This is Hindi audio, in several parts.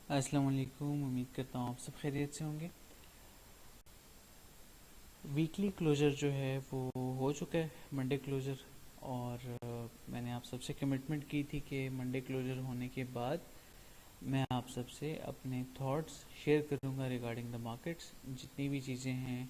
अस्सलाम वालेकुम। उम्मीद करता हूँ आप सब खैरियत से होंगे। वीकली क्लोज़र जो है वो हो चुका है, मंडे क्लोज़र। और मैंने आप सबसे कमिटमेंट की थी कि मंडे क्लोज़र होने के बाद मैं आप सबसे अपने थॉट्स शेयर करूँगा रिगार्डिंग द मार्केट्स। जितनी भी चीज़ें हैं,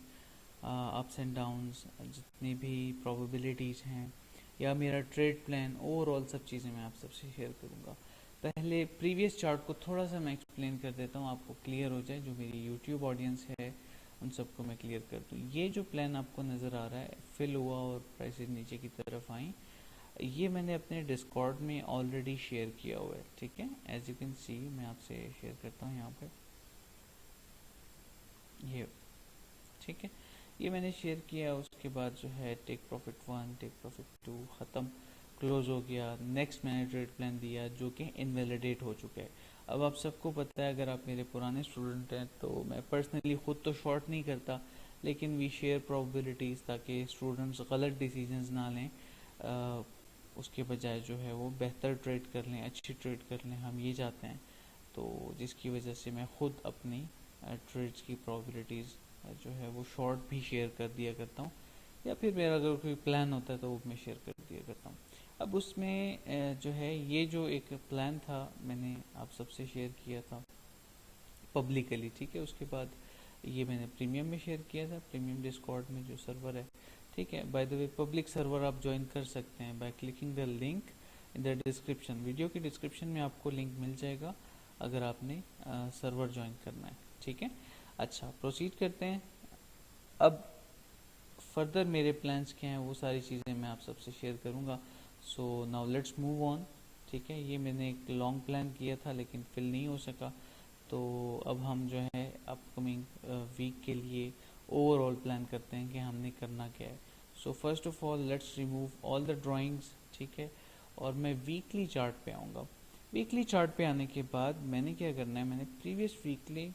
अप्स एंड डाउन्स, जितनी भी प्रोबेबिलिटीज़ हैं, या मेरा ट्रेड प्लान, ओवरऑल सब चीज़ें मैं आप सबसे शेयर करूँगा। पहले प्रीवियस चार्ट को थोड़ा सा मैं एक्सप्लेन कर देता हूँ, आपको क्लियर हो जाए। जो मेरी यूट्यूब ऑडियंस है उन सबको मैं क्लियर कर दूँ। ये जो प्लान आपको नज़र आ रहा है, फिल हुआ और प्राइसेस नीचे की तरफ आई, ये मैंने अपने डिस्कॉर्ड में ऑलरेडी शेयर किया हुआ है। ठीक है, एज यू कैन सी मैं आपसे शेयर करता हूँ यहाँ पे, ये ठीक है, ये मैंने शेयर किया। उसके बाद जो है टेक प्रॉफिट 1, टेक प्रॉफिट 2 ख़त्म, क्लोज हो गया। नेक्स्ट मैंने ट्रेड प्लान दिया जो कि इनवैलिडेट हो चुका है। अब आप सबको पता है, अगर आप मेरे पुराने स्टूडेंट हैं, तो मैं पर्सनली ख़ुद तो शॉर्ट नहीं करता, लेकिन वी शेयर प्रोबेबिलिटीज़ ताकि स्टूडेंट्स गलत डिसीजंस ना लें। उसके बजाय जो है वो बेहतर ट्रेड कर लें, अच्छी ट्रेड कर लें, हम ये चाहते हैं। तो जिसकी वजह से मैं ख़ुद अपनी ट्रेड्स की प्रोबेबिलिटीज़ जो है वो शॉर्ट भी शेयर कर दिया करता हूँ, या फिर मेरा अगर कोई प्लान होता है तो वो मैं शेयर कर दिया करता हूँ। अब उसमें जो है ये जो एक प्लान था मैंने आप सबसे शेयर किया था पब्लिकली, ठीक है। उसके बाद ये मैंने प्रीमियम में शेयर किया था, प्रीमियम डिस्कॉर्ड में जो सर्वर है, ठीक है। By the way public server आप ज्वाइन कर सकते हैं by clicking the link in the description. Video के डिस्क्रिप्शन में आपको लिंक मिल जाएगा अगर आपने सर्वर ज्वाइन करना है, ठीक है। अच्छा, प्रोसीड करते हैं। अब फर्दर मेरे प्लान्स क्या हैं वो सारी चीज़ें मैं आप सबसे शेयर करूँगा। So now let's move on, ठीक है। ये मैंने एक लॉन्ग प्लान किया था लेकिन फिल नहीं हो सका, तो अब हम जो है अपकमिंग वीक के लिए ओवरऑल प्लान करते हैं कि हमने करना क्या है। So first of all let's remove all the drawings, ठीक है। और मैं वीकली चार्ट पे आऊँगा। वीकली चार्ट पे आने के बाद मैंने क्या करना है, मैंने प्रीवियस वीकली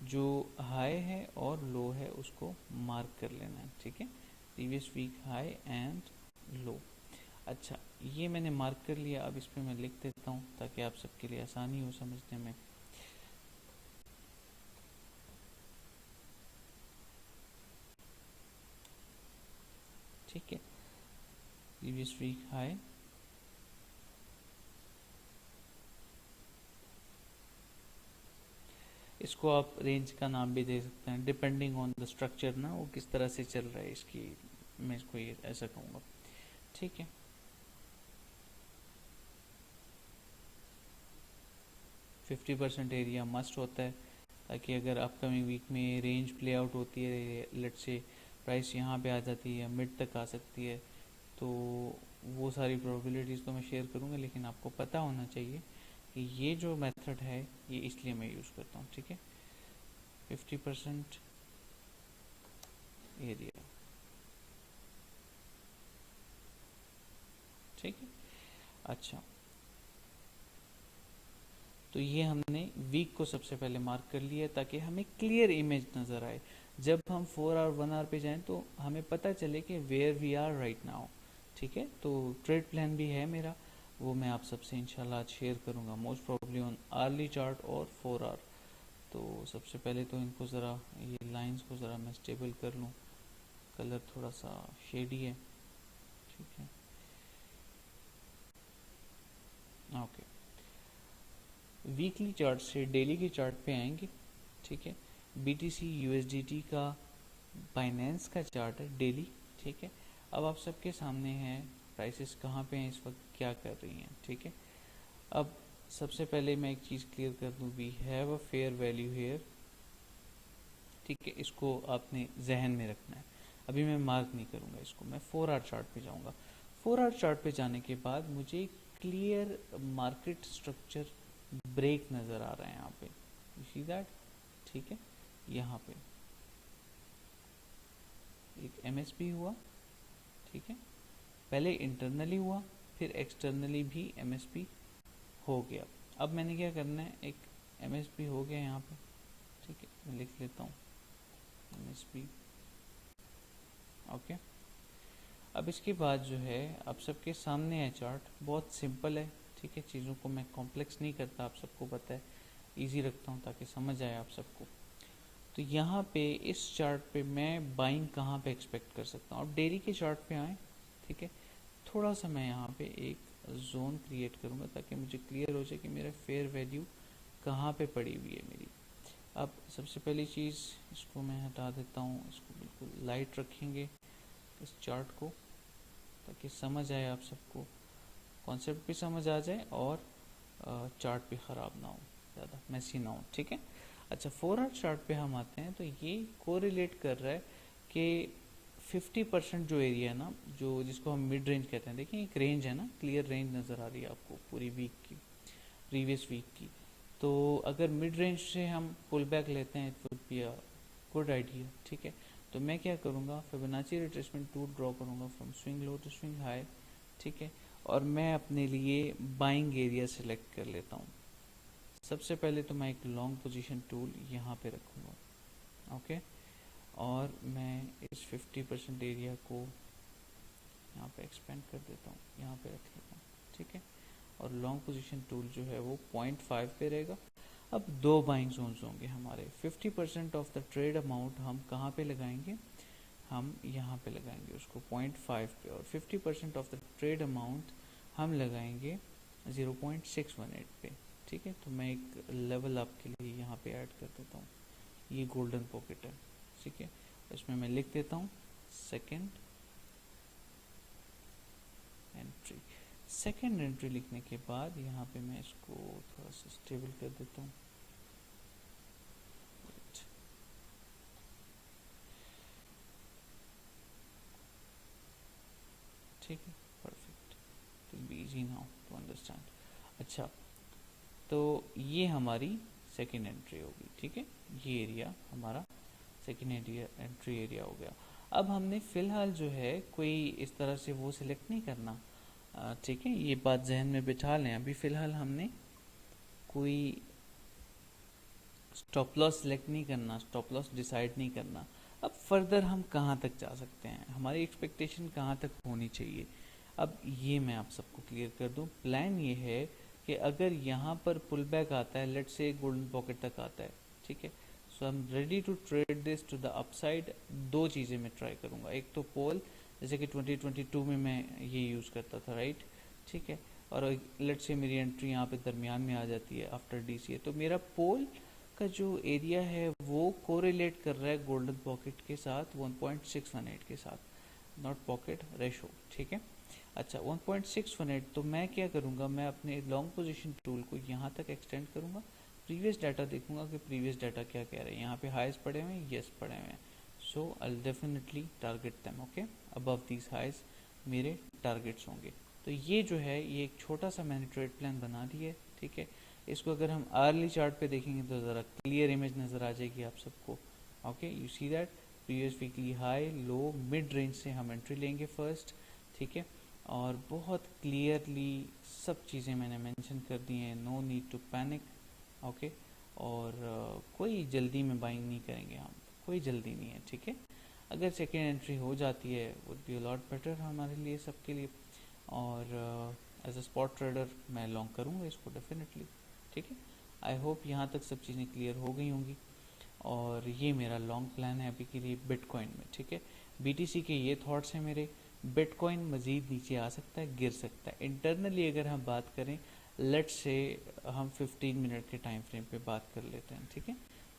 जो हाई है और लो है उसको मार्क कर लेना है, ठीक है। Previous week high and low. अच्छा, ये मैंने मार्क कर लिया। अब इस पर मैं लिख देता हूँ ताकि आप सबके लिए आसानी हो समझने में। ठीक है, प्रीवियस वीक हाई, इसको आप रेंज का नाम भी दे सकते हैं डिपेंडिंग ऑन द स्ट्रक्चर ना, वो किस तरह से चल रहा है इसकी, मैं इसको ये ऐसा कहूँगा, ठीक है। 50% एरिया मस्ट होता है ताकि अगर अपकमिंग वीक में रेंज प्ले आउट होती है, लेट से प्राइस यहाँ पे आ जाती है, मिड तक आ सकती है, तो वो सारी प्रोबेबिलिटीज़ तो मैं शेयर करूँगा, लेकिन आपको पता होना चाहिए कि ये जो मेथड है ये इसलिए मैं यूज़ करता हूँ, ठीक है। 50% एरिया, ठीक है। अच्छा, तो ये हमने वीक को सबसे पहले मार्क कर लिया ताकि हमें क्लियर इमेज नज़र आए। जब हम 4 आवर 1 आवर पे जाएं तो हमें पता चले कि where we are right now, ठीक है। तो ट्रेड प्लान भी है मेरा, वो मैं आप सबसे इंशाल्लाह आज शेयर करूँगा, most probably on hourly chart और 4 आवर। तो सबसे पहले तो इनको ज़रा, ये लाइंस को ज़रा मैं स्टेबल कर लूँ, कलर थोड़ा सा शेडी है, ठीक है। ओके, वीकली चार्ट से डेली के चार्ट पे आएंगे, ठीक है। BTC USDT का बाइनेंस का चार्ट है डेली, ठीक है। अब आप सबके सामने है प्राइसेस कहाँ पे हैं इस वक्त, क्या कर रही हैं, ठीक है। अब सबसे पहले मैं एक चीज़ क्लियर कर दूँ, we have a fair value here, ठीक है। इसको आपने जहन में रखना है। अभी मैं मार्क नहीं करूँगा इसको, मैं 4 आवर चार्ट पे जाऊँगा। 4 आवर चार्ट पे जाने के बाद मुझे क्लियर मार्केट स्ट्रक्चर ब्रेक नज़र आ रहा है यहाँ पे, यू सी दैट, ठीक है। यहाँ पे एक MSP हुआ, ठीक है। पहले इंटरनली हुआ, फिर एक्सटर्नली भी MSP हो गया। अब मैंने क्या करना है, एक MSP हो गया यहाँ पे, ठीक है। मैं लिख लेता हूँ MSP, ओके। अब इसके बाद जो है आप सबके सामने है चार्ट, बहुत सिंपल है, ठीक है। चीज़ों को मैं कॉम्प्लेक्स नहीं करता, आप सबको पता है। इजी रखता हूँ ताकि समझ आए आप सबको। तो यहाँ पे इस चार्ट पे मैं बाइंग कहाँ पे एक्सपेक्ट कर सकता हूँ। अब डेली के चार्ट पे आए, ठीक है, थोड़ा सा मैं यहाँ पे एक जोन क्रिएट करूँगा ताकि मुझे क्लियर हो जाए कि मेरा फेयर वैल्यू कहाँ पे पड़ी हुई है मेरी। अब सबसे पहली चीज़, इसको मैं हटा देता हूँ, इसको बिल्कुल लाइट रखेंगे इस चार्ट को ताकि समझ आए आप सबको, कॉन्सेप्ट भी समझ आ जाए और चार्ट भी ख़राब ना हो, ज़्यादा मैसी ना हो, ठीक है। अच्छा, 4 आवर चार्ट पे हम आते हैं तो ये कोरिलेट कर रहा है कि 50% जो एरिया है ना, जो जिसको हम मिड रेंज कहते हैं, देखिए एक रेंज है ना, क्लियर रेंज नज़र आ रही है आपको पूरी वीक की, प्रीवियस वीक की। तो अगर मिड रेंज से हम पुल बैक लेते हैं, it would be a good idea, ठीक है। तो मैं क्या करूँगा, फिबोनाची रिट्रेसमेंट टूल ड्रॉ करूँगा from swing low to swing high, ठीक है। और मैं अपने लिए बाइंग एरिया सेलेक्ट कर लेता हूँ। सबसे पहले तो मैं एक लॉन्ग पोजीशन टूल यहाँ पे रखूँगा, ओके। और मैं इस 50% एरिया को यहाँ पे एक्सपेंड कर देता हूँ, यहाँ पे रख लेता हूँ, ठीक है। और लॉन्ग पोजीशन टूल जो है वो 0.5 पे रहेगा। अब दो बाइंग जोन्स होंगे हमारे। 50% ऑफ द ट्रेड अमाउंट हम कहाँ पे लगाएंगे, हम यहाँ पे लगाएंगे उसको 0.5 पे, और 50% ऑफ द ट्रेड अमाउंट हम लगाएंगे 0.618 पे, ठीक है। तो मैं एक लेवल आपके लिए यहाँ पे ऐड कर देता हूँ, ये गोल्डन पॉकेट है, ठीक है। इसमें मैं लिख देता हूँ सेकेंड एंट्री। सेकेंड एंट्री लिखने के बाद यहाँ पे मैं इसको थोड़ा सा स्टेबल कर देता हूँ, ठीक है, perfect. It will be easy now to understand. अच्छा, तो ये हमारी सेकेंड एंट्री होगी, ठीक है। ये एरिया हमारा सेकेंड एंट्री एरिया हो गया। अब हमने फ़िलहाल जो है कोई इस तरह से वो सिलेक्ट नहीं करना, ठीक है, ये बात जहन में बिठा लें। अभी फ़िलहाल हमने कोई स्टॉप लॉस सिलेक्ट नहीं करना, स्टॉप लॉस डिसाइड नहीं करना। अब फर्दर हम कहाँ तक जा सकते हैं, हमारी एक्सपेक्टेशन कहाँ तक होनी चाहिए, अब ये मैं आप सबको क्लियर कर दूं। प्लान ये है कि अगर यहाँ पर पुल बैक आता है, लेट्स से गोल्डन पॉकेट तक आता है, ठीक है, so I am ready to trade this to the upside. दो चीज़ें मैं ट्राई करूँगा, एक तो पोल, जैसे कि 2022 में मैं ये यूज़ करता था, राइट, ठीक है। और लेट्स से मेरी एंट्री यहाँ पे दरमियान में आ जाती है आफ्टर डीसीए, तो मेरा पोल का जो एरिया है वो कोरिलेट कर रहा है गोल्डन पॉकेट के साथ 1.618 के साथ, नॉट पॉकेट, रेशो, ठीक है। अच्छा, 1.618, तो मैं क्या करूँगा, मैं अपने लॉन्ग पोजीशन टूल को यहाँ तक एक्सटेंड करूँगा, प्रीवियस डाटा देखूंगा कि प्रीवियस डाटा क्या कह रहे हैं। यहाँ पे हाइज पड़े हुए हैं, यस पड़े हुए हैं, so I definitely target them, okay. Above these highs मेरे टारगेट्स होंगे। तो ये जो है, ये एक छोटा सा मैंने ट्रेड प्लान बना दिया है, ठीक है। इसको अगर हम अर्ली चार्ट पे देखेंगे तो ज़रा क्लियर इमेज नज़र आ जाएगी आप सबको, okay. You see that previous weekly high low mid range से हम एंट्री लेंगे फर्स्ट, ठीक है। और बहुत क्लियरली सब चीज़ें मैंने मेंशन कर दी हैं, no need to panic, okay. और कोई जल्दी में बाइंग नहीं करेंगे हम, कोई जल्दी नहीं है, ठीक है। अगर सेकेंड एंट्री हो जाती है would be a lot better हमारे लिए, सबके लिए। और एज अ स्पॉट ट्रेडर मैं लॉन्ग करूँगा इसको डेफिनेटली, ठीक है। आई होप यहाँ तक सब चीज़ें क्लियर हो गई होंगी। और ये मेरा लॉन्ग प्लान है अभी के लिए बिटकॉइन में, ठीक है। बीटीसी के ये थॉट्स हैं मेरे। बिटकॉइन मज़ीद नीचे आ सकता है, गिर सकता है। इंटरनली अगर हम बात करें, लेट्स से हम 15 मिनट के टाइम फ्रेम पे बात कर लेते हैं, ठीक है।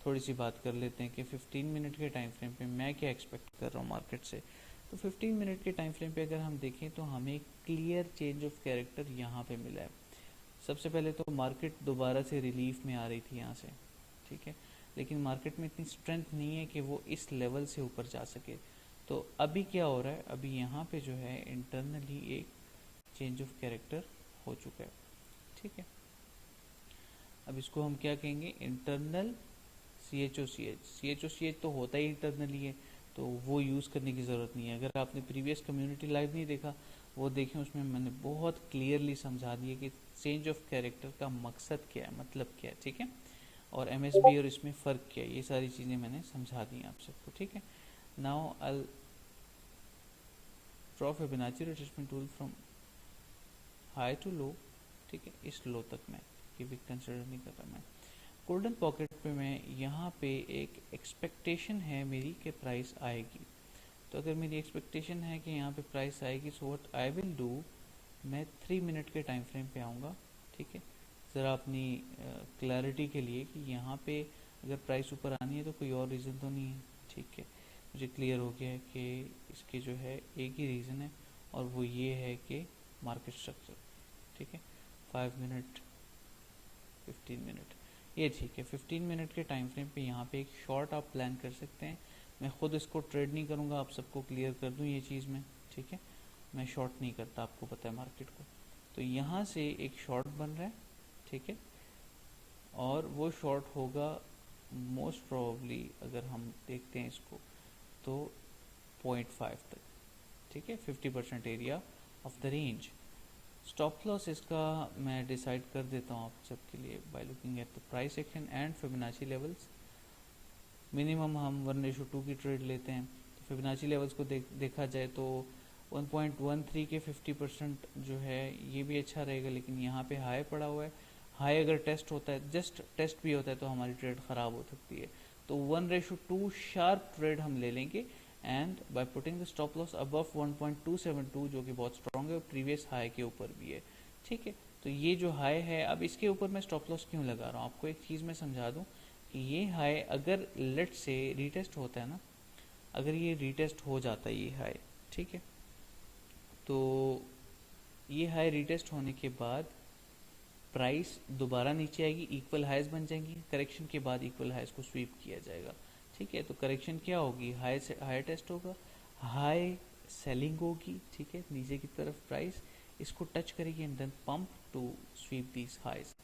थोड़ी सी बात कर लेते हैं कि 15 मिनट के टाइम फ्रेम पे मैं क्या एक्सपेक्ट कर रहा हूँ मार्केट से। तो 15 मिनट के टाइम फ्रेम पे अगर हम देखें तो हमें एक क्लियर चेंज ऑफ कैरेक्टर यहाँ पे मिला है। सबसे पहले तो मार्केट दोबारा से रिलीफ में आ रही थी यहाँ से, ठीक है, लेकिन मार्केट में इतनी स्ट्रेंथ नहीं है कि वो इस लेवल से ऊपर जा सके। तो अभी क्या हो रहा है, अभी यहाँ पे जो है इंटरनली एक चेंज ऑफ कैरेक्टर हो चुका है, ठीक है। अब इसको हम क्या कहेंगे, internal C H O C H तो होता ही इंटरनली है, तो वो यूज़ करने की ज़रूरत नहीं है। अगर आपने प्रीवियस कम्युनिटी लाइव नहीं देखा, वो देखें, उसमें मैंने बहुत क्लियरली समझा दिया कि चेंज ऑफ कैरेक्टर का मकसद क्या है, मतलब क्या है, ठीक है। और एम और इसमें फ़र्क क्या है, ये सारी चीज़ें मैंने समझा दी आप सबको, ठीक है। Now I draw Fibonacci retracement tool from high to low, ठीक है, इस लो तक मैं ये भी कंसिडर नहीं कर रहा मैं। गोल्डन पॉकेट पे मैं यहाँ पे एक एक्सपेक्टेशन है मेरी कि प्राइस आएगी। तो अगर मेरी एक्सपेक्टेशन है कि यहाँ पे प्राइस आएगी, so what I will do, मैं 3 मिनट के टाइम फ्रेम पे आऊँगा। ठीक है, ज़रा अपनी क्लैरिटी के लिए कि यहाँ पे अगर प्राइस ऊपर आनी है तो कोई और रीज़न तो नहीं है। ठीक है, मुझे क्लियर हो गया है कि इसके जो है एक ही रीज़न है, और वो ये है कि मार्केट स्ट्रक्चर। ठीक है, 5 मिनट, 15 मिनट, ये ठीक है। 15 मिनट के टाइम फ्रेम पे यहाँ पे एक शॉर्ट आप प्लान कर सकते हैं। मैं खुद इसको ट्रेड नहीं करूँगा, आप सबको क्लियर कर दूँ ये चीज़ में। ठीक है, मैं शॉर्ट नहीं करता, आपको पता है मार्केट को। तो यहाँ से एक शॉर्ट बन रहा है। ठीक है, और वो शॉर्ट होगा मोस्ट प्रोबेबली, अगर हम देखते हैं इसको, तो 0.5 तक। ठीक है, 50% area of the range. Stop loss इसका मैं डिसाइड कर देता हूँ आप सबके लिए by looking at the price action and Fibonacci levels. Minimum हम 1:2 की ट्रेड लेते हैं, तो फिबोनाची लेवल्स को देखा जाए तो 1.13 के 50% जो है ये भी अच्छा रहेगा, लेकिन यहाँ पे हाई पड़ा हुआ है। हाई अगर टेस्ट होता है, जस्ट टेस्ट भी होता है, तो हमारी ट्रेड ख़राब हो सकती है। तो 1:2 शार्प ट्रेड हम ले लेंगे, and by putting the stop loss above 1.272 जो कि बहुत स्ट्रॉन्ग है और प्रीवियस हाई के ऊपर भी है। ठीक है, तो ये जो हाई है, अब इसके ऊपर मैं स्टॉप लॉस क्यों लगा रहा हूँ, आपको एक चीज़ मैं समझा दूँ कि ये हाई अगर लेट से रीटेस्ट होता है ना, अगर ये रीटेस्ट हो जाता है ये हाई, ठीक है, तो ये हाई रीटेस्ट होने के बाद प्राइस दोबारा नीचे आएगी, इक्वल हाइज बन जाएंगी, करेक्शन के बाद इक्वल हाइज को स्वीप किया जाएगा। ठीक है, तो करेक्शन क्या होगी, हाई से हाई टेस्ट होगा, हाई सेलिंग होगी। ठीक है, नीचे की तरफ प्राइस इसको टच करेगी and then pump to sweep these highs.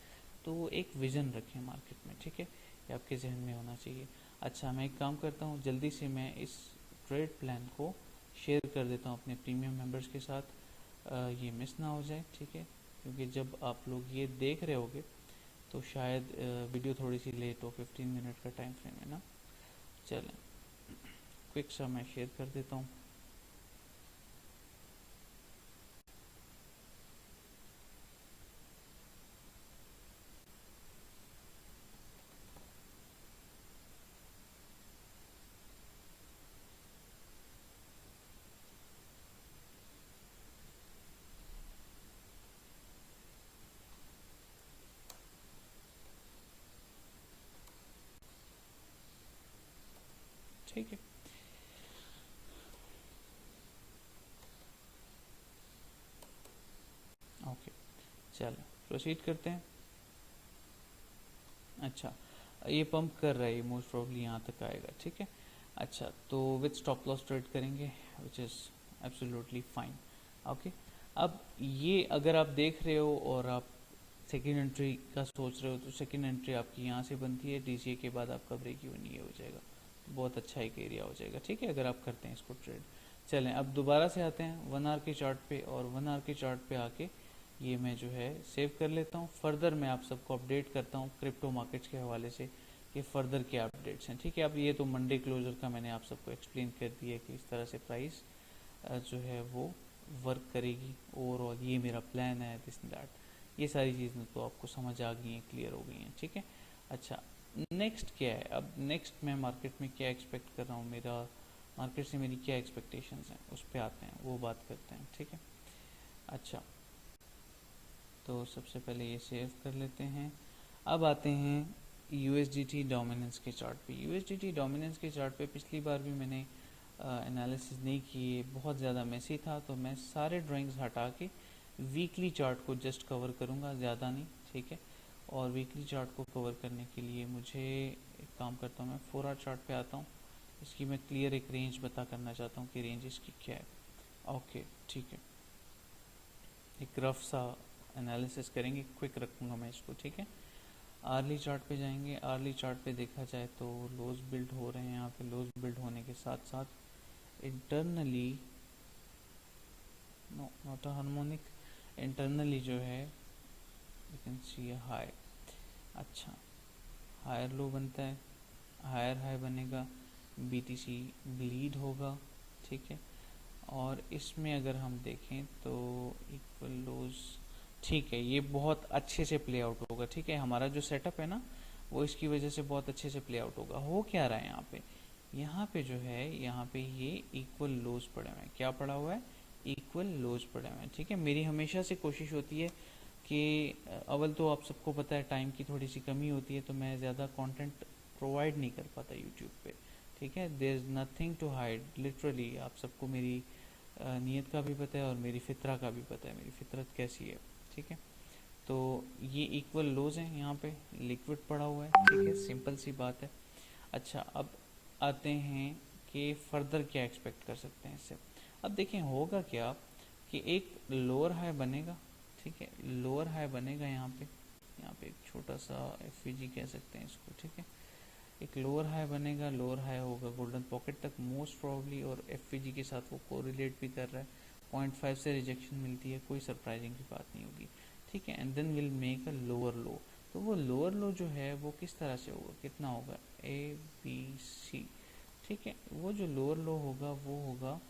तो एक विजन रखें मार्केट में। ठीक है, ये आपके जहन में होना चाहिए। अच्छा, मैं एक काम करता हूँ, जल्दी से मैं इस ट्रेड प्लान को शेयर कर देता हूँ अपने प्रीमियम मेंबर्स के साथ, ये मिस ना हो जाए। ठीक है, क्योंकि जब आप लोग ये देख रहे होगे तो शायद वीडियो थोड़ी सी लेट हो, 15 मिनट का टाइम फ्रेम है ना। चलें, क्विक सा मैं शेयर कर देता हूँ। ठीक है, ओके, चलें प्रोसीड करते हैं। अच्छा, ये पंप कर रहा है, मोस्ट प्रोबेबली यहाँ तक आएगा। ठीक है, अच्छा, तो विद स्टॉप लॉस ट्रेड करेंगे, which is absolutely fine. Okay, अब ये अगर आप देख रहे हो और आप सेकेंड एंट्री का सोच रहे हो, तो सेकेंड एंट्री आपकी यहाँ से बनती है, डीसीए के बाद आपका ब्रेक इवन ये हो जाएगा, तो बहुत अच्छा एक एरिया हो जाएगा। ठीक है, अगर आप करते हैं इसको ट्रेड। चलें, अब दोबारा से आते हैं 1 आवर के चार्ट पे, और 1 आवर के चार्ट पे आके ये मैं जो है सेव कर लेता हूँ। फर्दर मैं आप सबको अपडेट करता हूँ क्रिप्टो मार्केट्स के हवाले से कि फर्दर क्या अपडेट्स हैं। ठीक है, अब ये तो मंडे क्लोजर का मैंने आप सबको एक्सप्लेन कर दिया कि इस तरह से प्राइस जो है वो वर्क करेगी, ओवरऑल ये मेरा प्लान है, दिस दैट, ये सारी चीज़ें तो आपको समझ आ गई हैं, क्लियर हो गई हैं। ठीक है, अच्छा, नेक्स्ट क्या है, अब नेक्स्ट मैं मार्केट में क्या एक्सपेक्ट कर रहा हूँ, मेरा मार्केट से मेरी क्या एक्सपेक्टेशंस हैं, उस पर आते हैं, वो बात करते हैं। ठीक है, अच्छा, तो सबसे पहले ये सेव कर लेते हैं। अब आते हैं यूएसडीटी डोमिनेंस के चार्ट पे। यूएसडीटी डोमिनेंस के चार्ट पे पिछली बार भी मैंने एनालिसिस नहीं किए, बहुत ज़्यादा मेसी था, तो मैं सारे ड्राइंग्स हटा के वीकली चार्ट को जस्ट कवर करूँगा, ज़्यादा नहीं। ठीक है, और वीकली चार्ट को कवर करने के लिए मुझे एक काम करता हूँ, मैं 4 आवर चार्ट पे आता हूँ। इसकी मैं क्लियर एक रेंज बता करना चाहता हूँ कि रेंज इसकी क्या है। ओके, ठीक है, एक रफ सा एनालिसिस करेंगे, क्विक रखूँगा मैं इसको। ठीक है, आर्ली चार्ट पे जाएंगे। आर्ली चार्ट पे देखा जाए तो लोज बिल्ड हो रहे हैं, यहाँ पे लोज बिल्ड होने के साथ साथ internally, no not a harmonic, internally जो है you can see a high. अच्छा, हायर लो बनता है, हायर हाई बनेगा, बीटीसी ब्लीड होगा। ठीक है, और इसमें अगर हम देखें तो इक्वल लोज, ठीक है, ये बहुत अच्छे से प्ले आउट होगा। ठीक है, हमारा जो सेटअप है ना, वो इसकी वजह से बहुत अच्छे से प्ले आउट होगा। हो क्या रहा है यहाँ पे, यहाँ पे जो है यहाँ पे ये इक्वल लोज पड़े हुए हैं। क्या पड़ा हुआ है, इक्वल लोज पड़े हुए हैं। ठीक है, मेरी हमेशा से कोशिश होती है कि अव्वल तो आप सबको पता है टाइम की थोड़ी सी कमी होती है, तो मैं ज़्यादा कंटेंट प्रोवाइड नहीं कर पाता यूट्यूब पे। ठीक है, there is nothing to hide, literally आप सबको मेरी नीयत का भी पता है और मेरी फितरा का भी पता है, मेरी फितरत कैसी है। ठीक है, तो ये इक्वल लोज हैं, यहाँ पे लिक्विड पड़ा हुआ है। ठीक है, सिंपल सी बात है। अच्छा, अब आते हैं कि फर्दर क्या एक्सपेक्ट कर सकते हैं इससे। अब देखें होगा क्या कि एक लोअर हाई बनेगा। ठीक है, लोअर हाई बनेगा यहाँ पे एक छोटा सा एफवीजी कह सकते हैं इसको। ठीक है, एक लोअर हाई बनेगा, लोअर हाई होगा गोल्डन पॉकेट तक मोस्ट प्रॉब्ली, और एफवीजी के साथ वो कोरिलेट भी कर रहा है। 0.5 से रिजेक्शन मिलती है, कोई सरप्राइजिंग की बात नहीं होगी। ठीक है, and then will make a lower लो। तो वो लोअर लो जो है वो किस तरह से होगा, कितना होगा, ए बी सी। ठीक है, वो जो लोअर लो होगा वो होगा,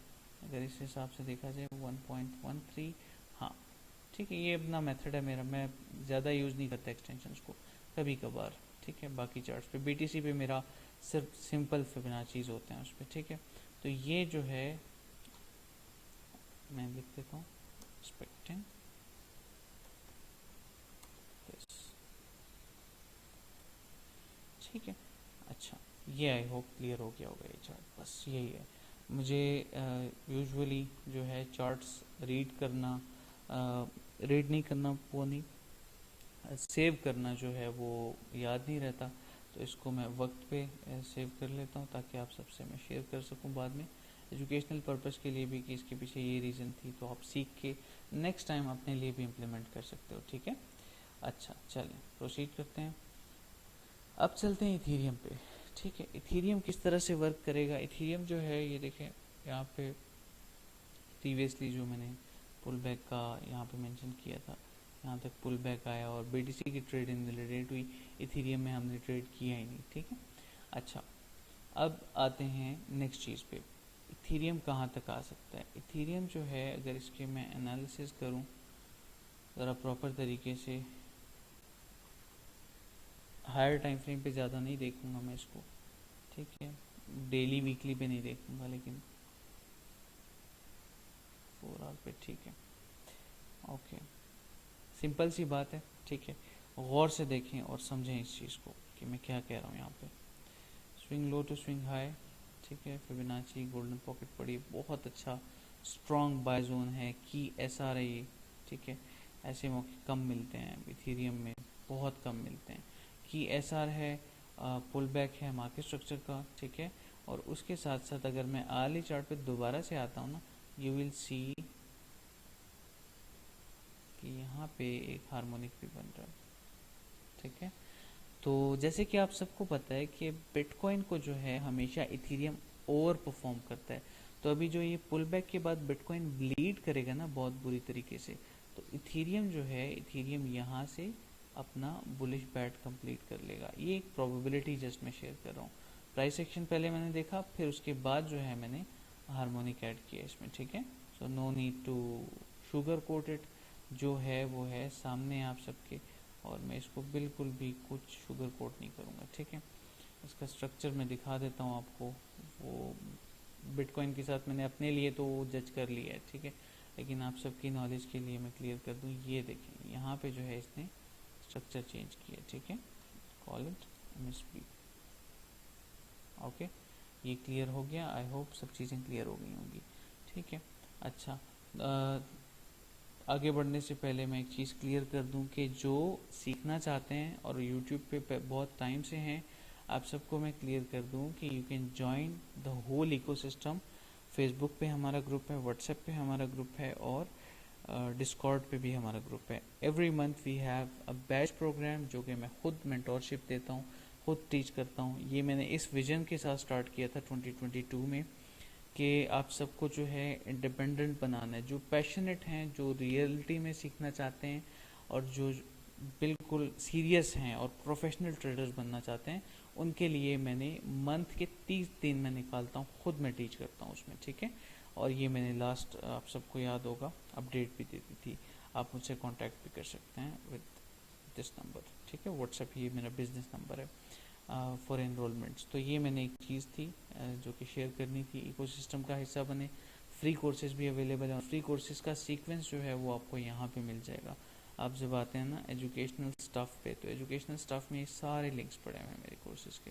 अगर इस हिसाब से देखा जाए 1.13। हाँ ठीक है, ये अपना मेथड है मेरा, मैं ज़्यादा यूज़ नहीं करता एक्सटेंशंस को, कभी कभार। ठीक है, बाकी चार्ट्स पे बीटीसी पे मेरा सिर्फ सिंपल फिबोनाचीज होते हैं उस पर। ठीक है, तो ये जो है मैं लिख देता हूँ एक्सपेक्टिंग दिस। ठीक है, अच्छा ये आई होप क्लियर हो गया होगा ये चार्ट, बस यही है। मुझे यूजुअली जो है चार्ट्स रीड करना, रीड नहीं करना, वो नहीं, सेव करना जो है वो याद नहीं रहता, तो इसको मैं वक्त पे सेव कर लेता हूँ ताकि आप सबसे मैं शेयर कर सकूँ बाद में, एजुकेशनल पर्पज़ के लिए भी कि इसके पीछे ये रीज़न थी, तो आप सीख के नेक्स्ट टाइम अपने लिए भी इम्प्लीमेंट कर सकते हो। ठीक है, अच्छा चलें प्रोसीड करते हैं। अब चलते हैं इथीरियम पे। ठीक है, इथीरियम किस तरह से वर्क करेगा। इथीरियम जो है ये देखें यहाँ पे प्रीवियसली जो मैंने पुल बैक का यहाँ पे मेंशन किया था, यहाँ तक पुल बैक आया और बीटीसी की ट्रेड इनवैलिडेट हुई, इथीरियम में हमने ट्रेड किया ही नहीं। ठीक है, अच्छा अब आते हैं नेक्स्ट चीज़ पे, इथीरियम कहाँ तक आ सकता है। इथीरियम जो है अगर इसके मैं एनालिसिस करूँ ज़रा प्रॉपर तरीके से, हायर टाइम फ्रेम पे ज़्यादा नहीं देखूँगा मैं इसको। ठीक है, डेली वीकली पे नहीं देखूँगा, लेकिन 4 आवर पे ठीक है। ओके, सिंपल सी बात है। ठीक है, गौर से देखें और समझें इस चीज़ को कि मैं क्या कह रहा हूँ यहाँ पे। Swing low to swing high, ठीक है, फिबोनाची गोल्डन पॉकेट पड़ी, बहुत अच्छा स्ट्रॉन्ग बाय जोन है की एसआर है ये। ठीक है, ऐसे मौके कम मिलते हैं इथीरियम में, बहुत कम मिलते हैं। की एसआर है, पुल बैक है मार्केट स्ट्रक्चर का। ठीक है, और उसके साथ साथ अगर मैं आर्ली चार्ट पे दोबारा से आता हूँ ना, यू विल सी कि यहाँ पे एक हार्मोनिक भी बन रहा है। ठीक है, तो जैसे कि आप सबको पता है कि बिटकॉइन को जो है हमेशा इथीरियम ओवर परफॉर्म करता है, तो अभी जो ये पुल बैक के बाद बिटकॉइन ब्लीड करेगा ना बहुत बुरी तरीके से, तो इथीरियम जो है, इथीरियम यहाँ से अपना बुलिश बैट कंप्लीट कर लेगा। ये एक प्रोबेबिलिटी जस्ट मैं शेयर कर रहा हूँ। प्राइस एक्शन पहले मैंने देखा, फिर उसके बाद जो है मैंने हार्मोनिक ऐड किया इसमें। ठीक है, so no need to sugar coated, जो है वो है सामने आप सबके, और मैं इसको बिल्कुल भी कुछ शुगर कोट नहीं करूँगा। ठीक है, इसका स्ट्रक्चर मैं दिखा देता हूँ आपको, वो बिटकॉइन के साथ मैंने अपने लिए तो जज कर लिया है। ठीक है, लेकिन आप सबकी नॉलेज के लिए मैं क्लियर कर दूँ, ये देखें यहाँ पे जो है इसने स्ट्रक्चर चेंज किया। ठीक है, कॉल इट MSB। ओके, ये क्लियर हो गया, आई होप सब चीज़ें क्लियर हो गई होंगी। ठीक है, अच्छा आगे बढ़ने से पहले मैं एक चीज़ क्लियर कर दूं कि जो सीखना चाहते हैं और यूट्यूब पे बहुत टाइम से हैं, आप सबको मैं क्लियर कर दूं कि you can join the whole ecosystem. Facebook पे हमारा ग्रुप है, व्हाट्सएप पे हमारा ग्रुप है, और डिस्कॉर्ड पे भी हमारा ग्रुप है। Every month we have a batch programme जो कि मैं खुद मेंटोरशिप देता हूँ, खुद टीच करता हूँ। ये मैंने इस विजन के साथ स्टार्ट किया था 2022 में कि आप सबको जो है इंडिपेंडेंट बनाना है, जो पैशनेट हैं, जो रियलिटी में सीखना चाहते हैं, और जो बिल्कुल सीरियस हैं और प्रोफेशनल ट्रेडर्स बनना चाहते हैं, उनके लिए मैंने मंथ के 30 दिन मैं निकालता हूँ, खुद मैं टीच करता हूँ उसमें। ठीक है, और ये मैंने लास्ट आप सबको याद होगा अपडेट भी दे दी थी, आप मुझसे कांटेक्ट भी कर सकते हैं विद दिस नंबर, ठीक है। व्हाट्सएप ये मेरा बिजनेस नंबर है फॉर एनरोलमेंट्स। तो ये मैंने एक चीज़ थी जो कि शेयर करनी थी। इकोसिस्टम का हिस्सा बने, फ्री कोर्सेज भी अवेलेबल है और फ्री कोर्सेज का सीक्वेंस जो है वो आपको यहाँ पे मिल जाएगा। आप जब आते हैं ना एजुकेशनल स्टफ पे, तो एजुकेशनल स्टफ में ये सारे लिंक्स पड़े हुए हैं मेरे कोर्सेज के,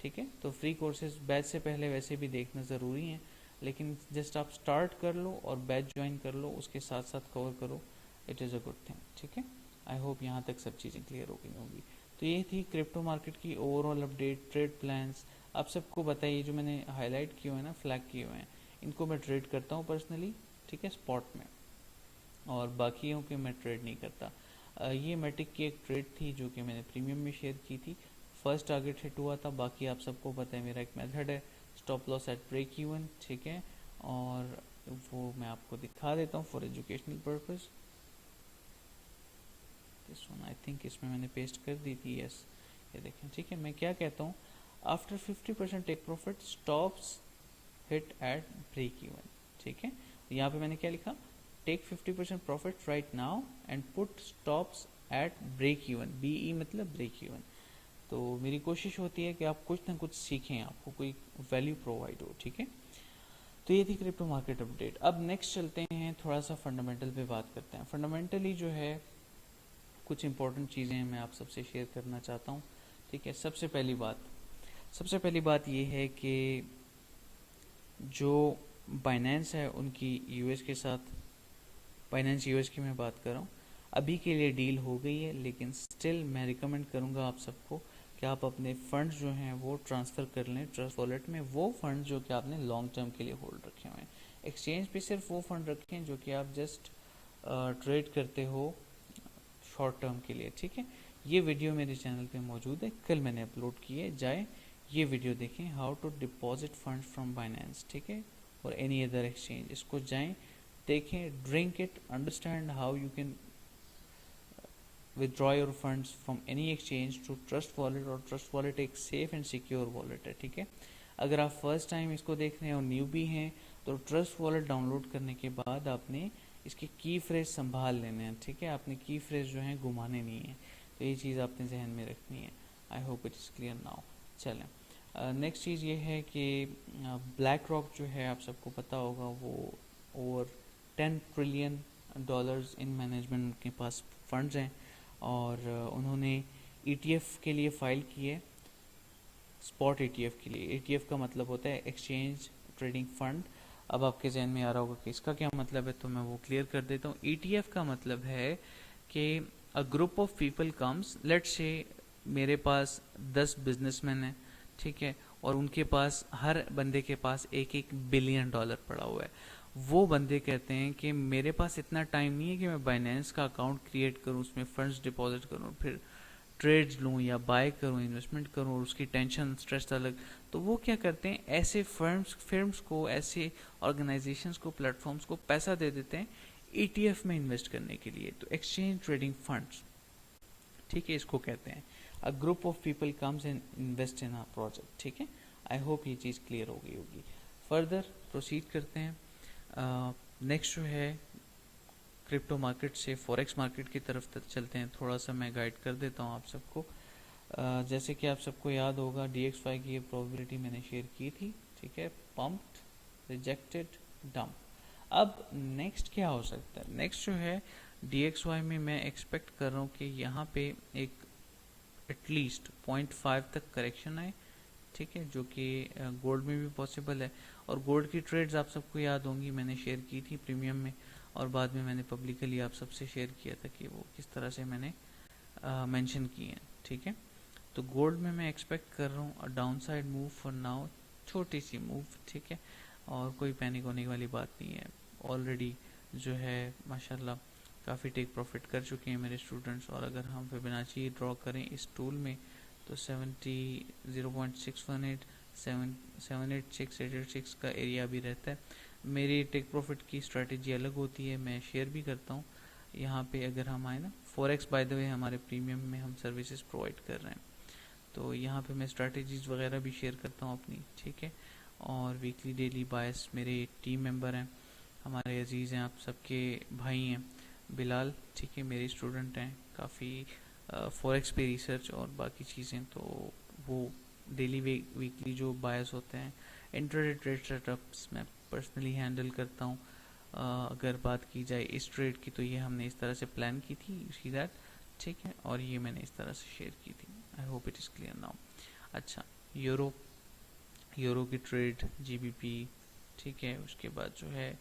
ठीक है। तो फ्री कोर्सेज बैच से पहले वैसे भी देखना ज़रूरी है, लेकिन जस्ट आप स्टार्ट कर लो और बैच ज्वाइन कर लो, उसके साथ साथ कवर करो, it is a good thing, ठीक है। आई होप यहाँ तक सब चीज़ें क्लियर हो गई होंगी। तो ये थी क्रिप्टो मार्केट की ओवरऑल अपडेट, ट्रेड प्लान्स। आप सबको बताइए, जो मैंने हाईलाइट किए हुए हैं ना, फ्लैग किए हुए हैं, इनको मैं ट्रेड करता हूँ पर्सनली, ठीक है, स्पॉट में, और बाकियों के मैं ट्रेड नहीं करता। ये मैटिक की एक ट्रेड थी जो कि मैंने प्रीमियम में शेयर की थी। फर्स्ट टारगेट हिट हुआ था। बाकी आप सबको पता है मेरा एक मेथड है, stop loss at break even, ठीक है, और वो मैं आपको दिखा देता हूँ for educational purpose. This one I think इसमें मैंने पेस्ट कर दी थी, यस, ये देखें, ठीक है। मैं क्या कहता हूँ, after 50% take profit stops hit at break even, ठीक है। यहाँ पे मैंने क्या लिखा, take 50% profit right now and put stops at break even, BE मतलब ब्रेक इवन। तो मेरी कोशिश होती है कि आप कुछ ना कुछ सीखें, आपको कोई वैल्यू प्रोवाइड हो, ठीक है। तो ये थी क्रिप्टो मार्केट अपडेट। अब नेक्स्ट चलते हैं, थोड़ा सा फंडामेंटल पे बात करते हैं। फंडामेंटली जो है कुछ इंपॉर्टेंट चीज़ें मैं आप सबसे शेयर करना चाहता हूँ, ठीक है। सबसे पहली बात ये है कि जो बाइनेंस है उनकी यूएस के साथ, बाइनेंस यूएस की मैं बात कर रहा हूँ, अभी के लिए डील हो गई है, लेकिन स्टिल मैं रिकमेंड करूँगा आप सबको कि आप अपने फंड्स जो हैं वो ट्रांसफ़र कर लें ट्रस्ट वॉलेट में, वो फंड्स जो कि आपने लॉन्ग टर्म के लिए होल्ड रखे हुए हैं। एक्सचेंज पे सिर्फ वो फंड रखें जो कि आप जस्ट ट्रेड करते हो शॉर्ट टर्म के लिए, ठीक है। ये वीडियो मेरे चैनल पे मौजूद है, कल मैंने अपलोड की है, जाए ये वीडियो देखें, how to deposit fund from Binance, ठीक है, और एनी अदर एक्सचेंज। इसको जाएं, देखें, drink it, understand how you can withdraw your funds from any exchange to trust wallet, और trust wallet एक safe and secure wallet है, ठीक है। अगर आप फर्स्ट टाइम इसको देख रहे हैं और न्यू भी हैं, तो ट्रस्ट वॉलेट डाउनलोड करने के बाद आपने इसके की फ्रेज संभाल लेने हैं, ठीक है। आपने की फ्रेज जो है घुमाने नहीं है, तो ये चीज़ आपने जहन में रखनी है। I hope it is clear now. चलें, नेक्स्ट चीज़ ये है कि ब्लैक रॉक जो है, आप सबको पता होगा, वो ओवर $10 ट्रिलियन इन मैनेजमेंट उनके पास फंड्स हैं, और उन्होंने ETF के लिए फ़ाइल की है, स्पॉट ETF के लिए। ETF का मतलब होता है एक्सचेंज ट्रेडिंग फंड। अब आपके जहन में आ रहा होगा कि इसका क्या मतलब है, तो मैं वो क्लियर कर देता हूँ। ETF का मतलब है कि a group of people comes, let's say मेरे पास 10 बिजनेसमैन हैं, ठीक है, और उनके पास, हर बंदे के पास $1 बिलियन पड़ा हुआ है। वो बंदे कहते हैं कि मेरे पास इतना टाइम नहीं है कि मैं बाइनेंस का अकाउंट क्रिएट करूं, उसमें फंड्स डिपॉजिट करूं, फिर ट्रेड्स लूं या बाय करूं, इन्वेस्टमेंट करूं, और उसकी टेंशन स्ट्रेस अलग। तो वो क्या करते हैं, ऐसे फर्म्स को, ऐसे ऑर्गेनाइजेशंस को, प्लेटफॉर्म्स को पैसा दे देते हैं ETF में इन्वेस्ट करने के लिए। तो एक्सचेंज ट्रेडिंग फंड्स, ठीक है, इसको कहते हैं। A group of people comes and invest in a project, ठीक है। आई होप ये चीज़ क्लियर हो गई होगी। फर्दर प्रोसीड करते हैं। नेक्स्ट जो है क्रिप्टो मार्केट से फॉरेक्स मार्केट की तरफ चलते हैं। थोड़ा सा मैं गाइड कर देता हूँ आप सबको। जैसे कि आप सबको याद होगा, DXY की ये प्रोबेबिलिटी मैंने शेयर की थी, ठीक है, पम्प्ड, रिजेक्टेड, डंप। अब नेक्स्ट क्या हो सकता है, नेक्स्ट जो है DXY में मैं एक्सपेक्ट कर रहा हूँ कि यहाँ पे एक एटलीस्ट 0.5 तक करेक्शन आए, ठीक है, जो कि गोल्ड में भी पॉसिबल है। और गोल्ड की ट्रेड्स आप सबको याद होंगी, मैंने शेयर की थी प्रीमियम में, और बाद में मैंने पब्लिकली आप सबसे शेयर किया था कि वो किस तरह से मैंने मेंशन की हैं, ठीक है। तो गोल्ड में मैं एक्सपेक्ट कर रहा हूँ down side move for now, छोटी सी मूव, ठीक है, और कोई पैनिक होने वाली बात नहीं है। ऑलरेडी जो है माशाल्लाह काफ़ी टेक प्रॉफिट कर चुके हैं मेरे स्टूडेंट्स, और अगर हम फिबोनाची ड्रॉ करें इस टूल में तो 0.618 786 का एरिया भी रहता है। मेरी टेक प्रॉफिट की स्ट्रेटेजी अलग होती है, मैं शेयर भी करता हूँ यहाँ पे। अगर हम आए ना, फॉरेक्स बाय द वे हमारे प्रीमियम में हम सर्विसेज प्रोवाइड कर रहे हैं, तो यहाँ पे मैं स्ट्रेटेजीज वगैरह भी शेयर करता हूँ अपनी, ठीक है। और वीकली डेली बायस मेरे टीम मेंबर हैं, हमारे अजीज़ हैं, आप सबके भाई हैं, बिलाल, ठीक है, मेरे स्टूडेंट हैं, काफ़ी फॉरेक्स पे रिसर्च और बाकी चीज़ें, तो वो डेली वीकली जो बायस होते हैं इंट्राडे ट्रेड सेटअप्स मैं पर्सनली हैंडल करता हूँ। अगर बात की जाए इस ट्रेड की, तो ये हमने इस तरह से प्लान की थी, सी दैट, ठीक है, और ये मैंने इस तरह से शेयर की थी। I hope it is clear now. अच्छा, यूरो की ट्रेड जीबीपी, ठीक है, उसके बाद जो है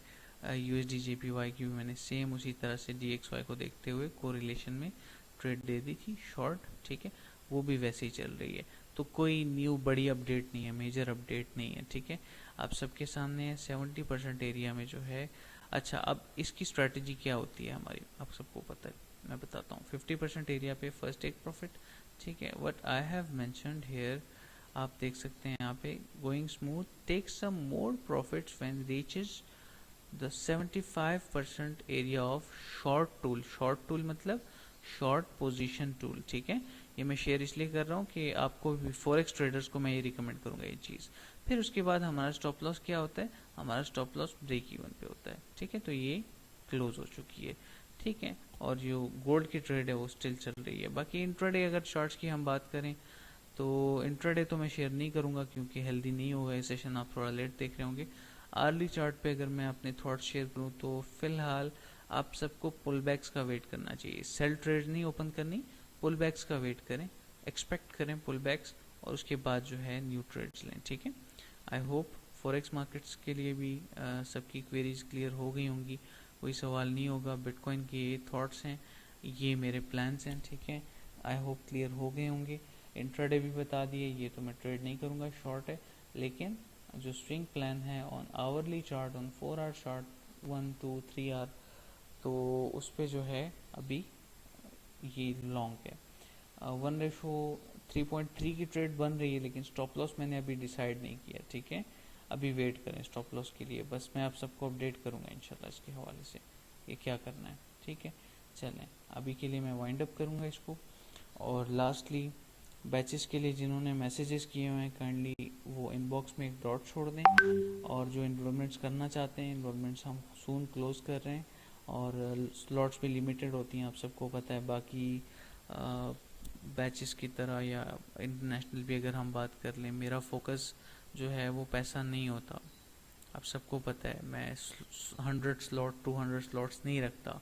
यूएसडी जेपीवाई की भी मैंने सेम उसी तरह से डीएक्सवाई को देखते हुए कोरिलेशन में ट्रेड दे दी थी शॉर्ट, ठीक है, वो भी वैसे ही चल रही है। तो कोई न्यू बड़ी अपडेट नहीं है, मेजर अपडेट नहीं है, ठीक है, आप सबके सामने है 70% एरिया में जो है। अच्छा, अब इसकी स्ट्रैटेजी क्या होती है हमारी, आप सबको पता है, मैं बताता हूँ। 50% एरिया पे फर्स्ट टेक प्रॉफिट, ठीक है, what I have mentioned here, आप देख सकते हैं यहाँ पे, going smooth, take some more profits when reaches the 75% area of short tool. Short tool मतलब शॉर्ट पोजीशन टूल, ठीक है। ये मैं शेयर इसलिए कर रहा हूँ कि आपको भी फॉरेक्स ट्रेडर्स को मैं ये रिकमेंड करूँगा ये चीज़। फिर उसके बाद हमारा स्टॉप लॉस क्या होता है, हमारा स्टॉप लॉस ब्रेक इवन पे होता है, ठीक है, तो ये क्लोज हो चुकी है, ठीक है। और जो गोल्ड की ट्रेड है वो स्टिल चल रही है। बाकी इंट्राडे अगर चार्ट्स की हम बात करें तो इंट्राडे तो मैं शेयर नहीं करूँगा क्योंकि हेल्दी नहीं होगा ये सेशन, आप थोड़ा लेट देख रहे होंगे। आर्ली चार्ट पे अगर मैं अपने थॉट्स शेयर करूँ तो फिलहाल आप सबको पुल बैक्स का वेट करना चाहिए। सेल ट्रेड नहीं ओपन करनी, पुल बैक्स का वेट करें, एक्सपेक्ट करें पुल बैक्स, और उसके बाद जो है न्यू ट्रेड्स लें, ठीक है। आई होप फॉरेक्स मार्केट्स के लिए भी सबकी क्वेरीज क्लियर हो गई होंगी, कोई सवाल नहीं होगा। बिटकॉइन के ये थॉट्स हैं, ये मेरे प्लान्स हैं, ठीक है, आई होप क्लियर हो गए होंगे। इंट्राडे भी बता दिए, ये तो मैं ट्रेड नहीं करूँगा, शॉर्ट है, लेकिन जो स्विंग प्लान है on hourly chart, on 4 hour chart, 1 2 3 hour, तो उस पर जो है अभी ये लॉन्ग है। 1:3.3 की ट्रेड बन रही है, लेकिन स्टॉप लॉस मैंने अभी डिसाइड नहीं किया, ठीक है, अभी वेट करें स्टॉप लॉस के लिए। बस मैं आप सबको अपडेट करूँगा इंशाल्लाह इसके हवाले से ये क्या करना है, ठीक है। चलें, अभी के लिए मैं वाइंड अप करूँगा इसको। और लास्टली, बैचेस के लिए जिन्होंने मैसेजेस किए हुए हैं काइंडली वो इनबॉक्स में एक डॉट छोड़ दें, और जो इनरोलमेंट्स करना चाहते हैं, इनरोलमेंट्स हम सून क्लोज कर रहे हैं, और स्लॉट्स भी लिमिटेड होती हैं, आप सबको पता है। बाकी बैचेस की तरह या इंटरनेशनल भी अगर हम बात कर लें, मेरा फोकस जो है वो पैसा नहीं होता, आप सबको पता है। मैं 100 स्लॉट 200 स्लॉट्स नहीं रखता।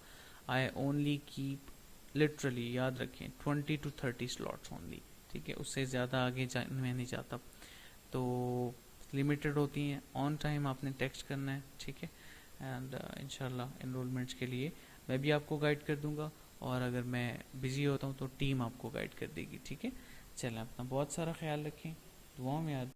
आई ओनली कीप, लिटरली याद रखें, 20 to 30 स्लॉट्स ओनली, ठीक है, उससे ज़्यादा आगे मैं नहीं जाता। तो लिमिटेड होती हैं, ऑन टाइम आपने टेक्स्ट करना है, ठीक है। एंड इंशाल्लाह इनरोलमेंट्स के लिए मैं भी आपको गाइड कर दूंगा, और अगर मैं बिज़ी होता हूँ तो टीम आपको गाइड कर देगी, ठीक है। चलें, अपना बहुत सारा ख्याल रखें, दुआओं में याद